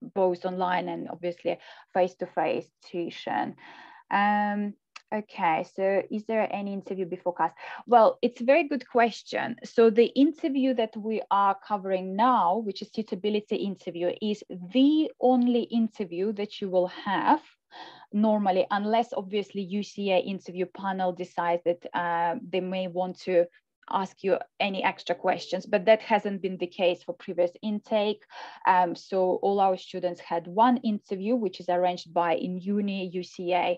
both online and obviously face-to-face tuition. Okay, so is there any interview before CAS? Well, it's a very good question. So the interview that we are covering now, which is suitability interview, is the only interview that you will have normally, unless obviously UCA interview panel decides that they may want to ask you any extra questions, but that hasn't been the case for previous intake. So all our students had one interview, which is arranged by in uni UCA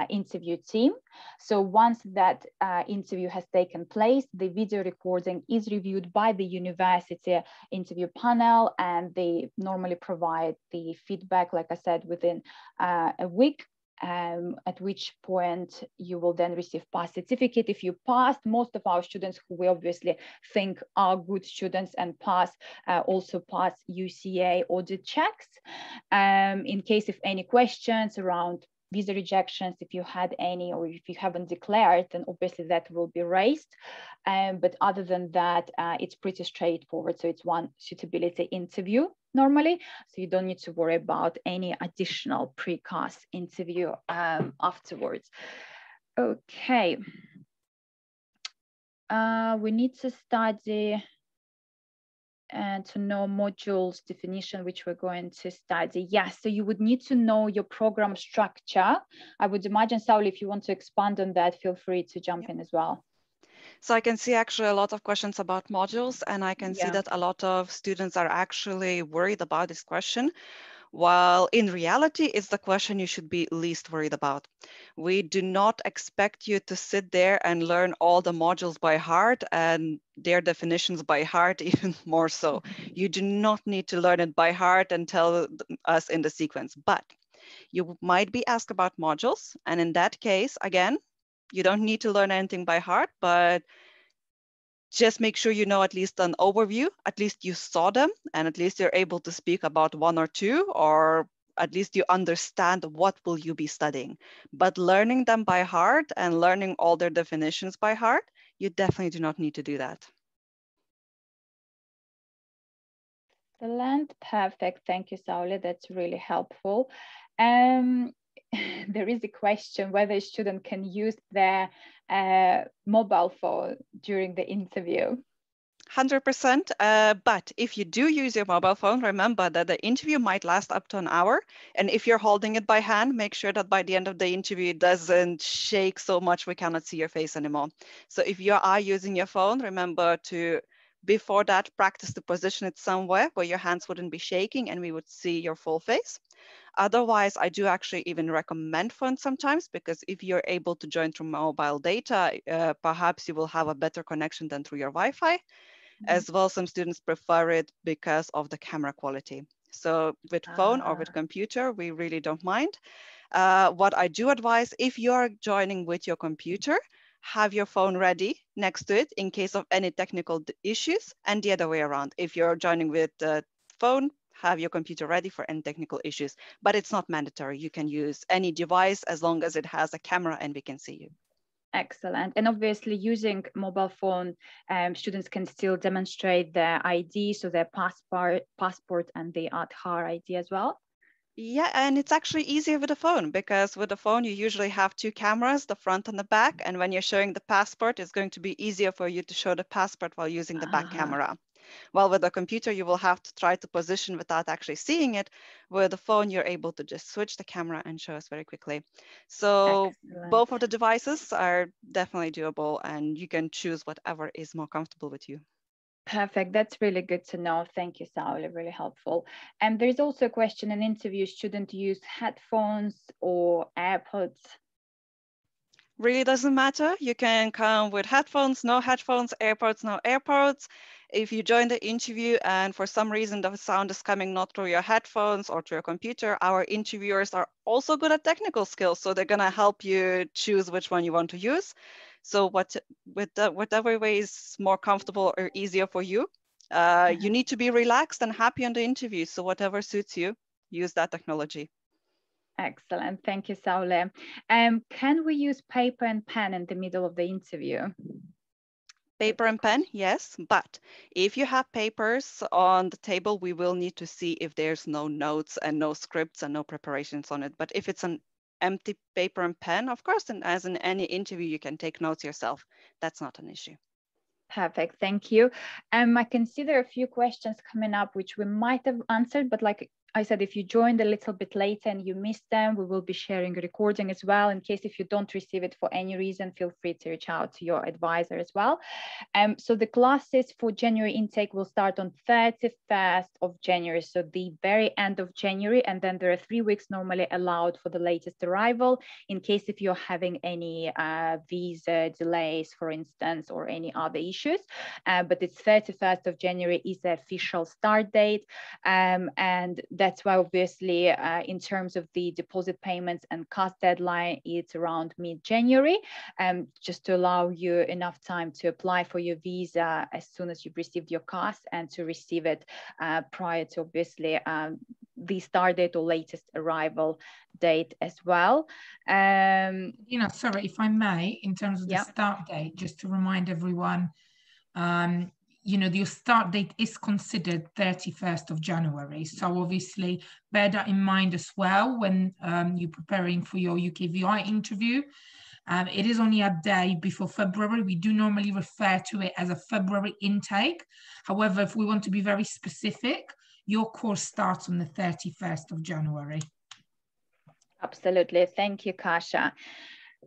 interview team. So once that interview has taken place, the video recording is reviewed by the university interview panel, and they normally provide the feedback, like I said, within a week. At which point you will then receive pass certificate. If you passed, most of our students who we obviously think are good students and pass, also pass UCA audit checks. In case of any questions around visa rejections, if you had any, or if you haven't declared, then obviously that will be raised. But other than that, it's pretty straightforward. So it's one suitability interview normally, so you don't need to worry about any additional precast interview afterwards. Okay. We need to study and to know modules definition, which we're going to study. Yes, so you would need to know your program structure. I would imagine, Saul, if you want to expand on that, feel free to jump in as well. So I can see actually a lot of questions about modules, and I can see that a lot of students are actually worried about this question, while in reality, it's the question you should be least worried about. We do not expect you to sit there and learn all the modules by heart and their definitions by heart, even more so. You do not need to learn it by heart and tell us in the sequence, but you might be asked about modules. And in that case, again, you don't need to learn anything by heart, but just make sure you know at least an overview, at least you saw them, and at least you're able to speak about one or two, or at least you understand what will you be studying. But learning them by heart and learning all their definitions by heart, you definitely do not need to do that. Excellent, perfect. Thank you, Sauli. That's really helpful. There is a question whether a student can use their mobile phone during the interview. 100%, but if you do use your mobile phone, remember that the interview might last up to an hour. And if you're holding it by hand, make sure that by the end of the interview, it doesn't shake so much we cannot see your face anymore. So if you are using your phone, remember to, before that, practice to position it somewhere where your hands wouldn't be shaking and we would see your full face. Otherwise, I do actually even recommend phone sometimes, because if you're able to join through mobile data, perhaps you will have a better connection than through your Wi-Fi. As well, some students prefer it because of the camera quality. So with phone or with computer, we really don't mind. What I do advise, if you're joining with your computer, have your phone ready next to it in case of any technical issues, and the other way around. If you're joining with the phone, have your computer ready for any technical issues, but it's not mandatory. You can use any device as long as it has a camera and we can see you. Excellent. And obviously using mobile phone, students can still demonstrate their ID, so their passport and the Aadhaar ID as well. Yeah, and it's actually easier with a phone, because with a phone, you usually have two cameras, the front and the back. And when you're showing the passport, it's going to be easier for you to show the passport while using the back camera. While with a computer, you will have to try to position without actually seeing it. With a phone, you're able to just switch the camera and show us very quickly. So both of the devices are definitely doable, and you can choose whatever is more comfortable with you. Perfect. That's really good to know. Thank you, Sauli. Really helpful. And there's also a question in interview, shouldn't use headphones or AirPods? Really doesn't matter. You can come with headphones, no headphones, AirPods, no AirPods. If you join the interview and for some reason the sound is coming not through your headphones or through your computer, our interviewers are also good at technical skills. So they're gonna help you choose which one you want to use. So whatever way is more comfortable or easier for you, you need to be relaxed and happy on the interview. So whatever suits you, use that technology. Excellent. Thank you, Saule. Can we use paper and pen in the middle of the interview? Paper and pen, yes. But if you have papers on the table, we will need to see if there's no notes and no scripts and no preparations on it. But if it's an empty paper and pen, of course, and as in any interview, you can take notes yourself. That's not an issue. Perfect, thank you. I can see there are a few questions coming up which we might have answered, but like I said, if you joined a little bit later and you missed them, we will be sharing a recording as well. In case if you don't receive it for any reason, feel free to reach out to your advisor as well. So the classes for January intake will start on 31st of January, so the very end of January, and then there are 3 weeks normally allowed for the latest arrival, in case if you're having any visa delays, for instance, or any other issues. But it's 31st of January is the official start date, and that's why obviously in terms of the deposit payments and cost deadline, it's around mid-January, just to allow you enough time to apply for your visa as soon as you've received your cost and to receive it prior to obviously the start date or latest arrival date as well. Sorry, if I may, in terms of the start date, just to remind everyone, your start date is considered 31st of January. So obviously bear that in mind as well when you're preparing for your UKVI interview. It is only a day before February. We do normally refer to it as a February intake. However, if we want to be very specific, your course starts on the 31st of January. Absolutely. Thank you, Kasia.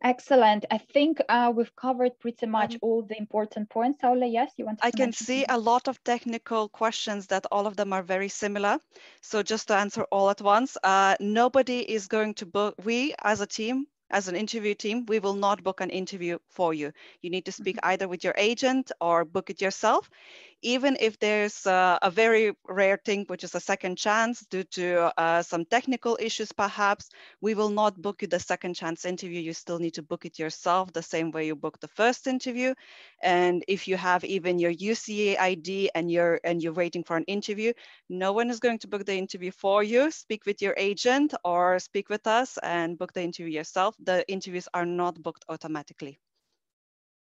Excellent. I think we've covered pretty much all the important points. Saule, yes, you want to I can see a lot of technical questions that all of them are very similar. So just to answer all at once, nobody is going to book, we as a team, as an interview team, we will not book an interview for you. You need to speak either with your agent or book it yourself. Even if there's a very rare thing, which is a second chance due to some technical issues, perhaps, we will not book you the second chance interview. You still need to book it yourself the same way you booked the first interview. And if you have even your UCA ID and you're waiting for an interview, no one is going to book the interview for you. Speak with your agent or speak with us and book the interview yourself. The interviews are not booked automatically.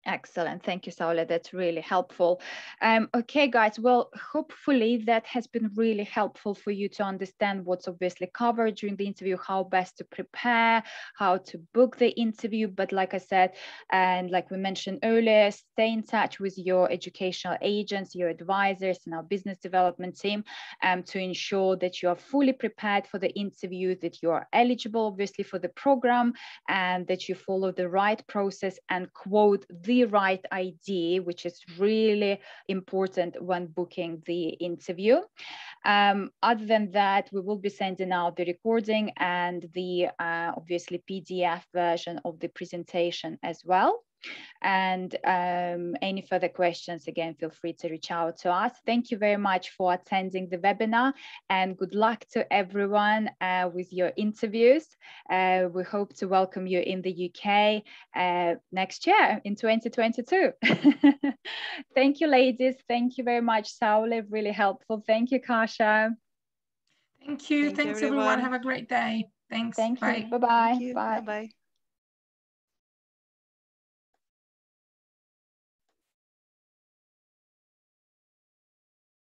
Excellent. Thank you, Saule. That's really helpful. Okay, guys, well, hopefully that has been really helpful for you to understand what's obviously covered during the interview, how best to prepare, how to book the interview. But like I said, and like we mentioned earlier, stay in touch with your educational agents, your advisors, and our business development team to ensure that you are fully prepared for the interview, that you are eligible, obviously, for the program, and that you follow the right process and quote the right ID, which is really important when booking the interview. Other than that, we will be sending out the recording and the obviously PDF version of the presentation as well. And any further questions, again, feel free to reach out to us. Thank you very much for attending the webinar, and good luck to everyone with your interviews. We hope to welcome you in the UK next year in 2022. Thank you, ladies. Thank you very much, Saule. Really helpful. Thank you, Kasia. Thank you. Thanks, everyone. Have a great day. Thanks. Thank Bye. you. Bye-bye. Bye. Bye-bye.